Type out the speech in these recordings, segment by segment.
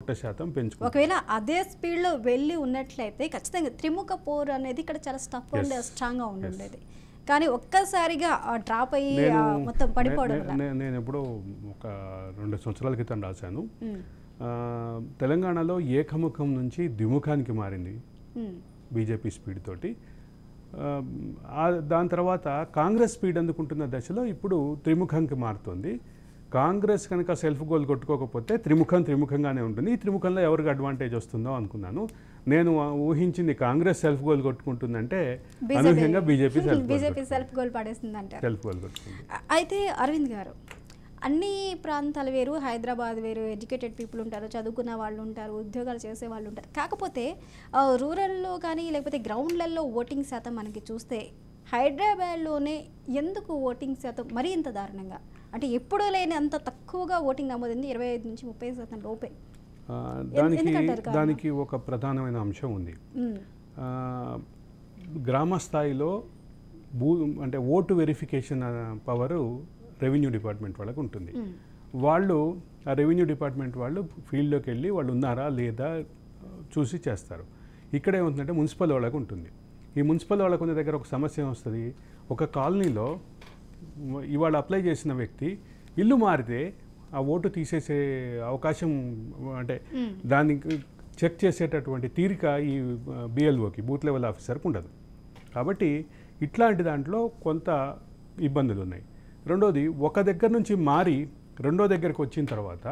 శాతం పెంచుకుంటారు. ఒకవేళ అదే స్పీడ్లో వెళ్ళి ఉన్నట్లయితే ఖచ్చితంగా త్రిముఖ పోర్ అనేది ఇక్కడ చాలా స్ట్రాంగ్గా ఉండేది. కానీ ఒక్కసారిగా డ్రాప్ అయ్యి మొత్తం పడిపోవడం. నేను ఎప్పుడో ఒక 2 సంవత్సరాల క్రితం రాశాను, తెలంగాణలో ఏకముఖం నుంచి ద్విముఖానికి మారింది బీజేపీ స్పీడ్ తోటి. దాని తర్వాత కాంగ్రెస్ స్పీడ్ అందుకుంటున్న దశలో ఇప్పుడు త్రిముఖంకి మారుతుంది. కాంగ్రెస్ కనుక సెల్ఫ్ గోల్ కొట్టుకోకపోతే త్రిముఖంగానే ఉంటుంది. ఈ త్రిముఖంలో ఎవరికి అడ్వాంటేజ్ వస్తుందో అనుకున్నాను. నేను ఊహించింది కాంగ్రెస్ సెల్ఫ్ గోల్ కొట్టుకుంటుందంటే అనూహ్యంగా బీజేపీ సెల్ఫ్ గోల్ పడేస్తుందంటే సెల్ఫ్ గోల్ కొట్టుకుంది. అయితే అరవింద్ గారు, అన్ని ప్రాంతాలు వేరు, హైదరాబాద్ వేరు, ఎడ్యుకేటెడ్ పీపుల్ ఉంటారు, చదువుకున్న వాళ్ళు ఉంటారు, ఉద్యోగాలు చేసే వాళ్ళు ఉంటారు. కాకపోతే రూరల్లో కానీ లేకపోతే గ్రౌండ్లలో ఓటింగ్ శాతం మనకి చూస్తే హైదరాబాద్లోనే ఎందుకు ఓటింగ్ శాతం మరీ ఇంత దారుణంగా, అంటే ఎప్పుడూ లేని అంత తక్కువగా ఓటింగ్ నమోదైంది, 25 నుంచి 30% లోపే. దానికి ఒక ప్రధానమైన అంశం ఉంది. గ్రామ స్థాయిలో అంటే vote verification power revenue department వాళ్ళకు ఉంటుంది. వాళ్ళు ఆ రెవెన్యూ డిపార్ట్మెంట్ వాళ్ళు ఫీల్డ్లోకి వెళ్ళి వాళ్ళు ఉన్నారా లేదా చూసి చేస్తారు. ఇక్కడ ఏమవుతుందంటే మున్సిపల్ వాళ్ళకు ఉంటుంది. ఈ మున్సిపల్ వాళ్ళకు ఉన్న దగ్గర ఒక సమస్య వస్తుంది. ఒక కాలనీలో ఇవాళ అప్లై చేసిన వ్యక్తి ఇల్లు మారితే ఆ ఓటు తీసేసే అవకాశం, అంటే దాన్ని చెక్ చేసేటటువంటి తీరిక ఈ బిఎల్ఓకి, బూత్ లెవెల్ ఆఫీసర్కి ఉండదు. కాబట్టి ఇట్లాంటి దాంట్లో కొంత ఇబ్బందులు ఉన్నాయి. రెండోది, ఒక దగ్గర నుంచి మారి రెండో దగ్గరికి వచ్చిన తర్వాత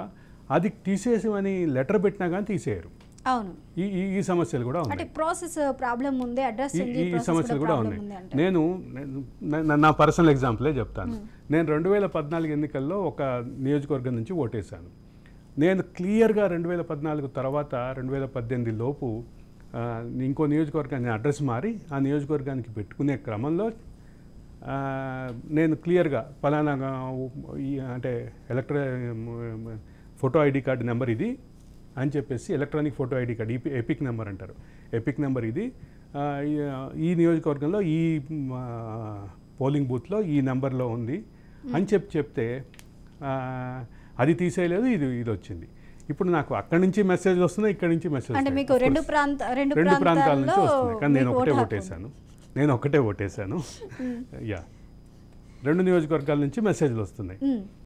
అది తీసేసామని లెటర్ పెట్టినా కానీ తీసేయరు. అవును, ఈ సమస్యలు కూడా ఉన్నాయి. అంటే ప్రాసెస్ ప్రాబ్లం ఉంది, అడ్రస్ ఈ సమస్యలు కూడా ఉన్నాయి. నేను నా పర్సనల్ ఎగ్జాంపులే చెప్తాను. నేను 2014 ఎన్నికల్లో ఒక నియోజకవర్గం నుంచి ఓటేశాను. నేను క్లియర్గా 2014 తర్వాత 2018 లోపు ఇంకో నియోజకవర్గాన్ని అడ్రస్ మారి ఆ నియోజకవర్గానికి పెట్టుకునే క్రమంలో నేను క్లియర్గా ఫలానా అంటే ఫోటో ఐడి కార్డు నెంబర్ ఇది అని చెప్పేసి, electronic photo ID card, epic number అంటారు, ఎపిక్ నెంబర్ ఇది, ఈ నియోజకవర్గంలో ఈ పోలింగ్ బూత్లో ఈ నెంబర్లో ఉంది అని చెప్తే అది తీసేయలేదు, ఇది వచ్చింది. ఇప్పుడు నాకు అక్కడి నుంచి మెసేజ్ వస్తున్నాయి, ఇక్కడి నుంచి మెసేజ్, రెండు ప్రాంతాల నుంచి వస్తున్నాయి. కానీ నేను ఒకటే ఓటేశాను. యా, 2 నియోజకవర్గాల నుంచి మెసేజ్లు వస్తున్నాయి.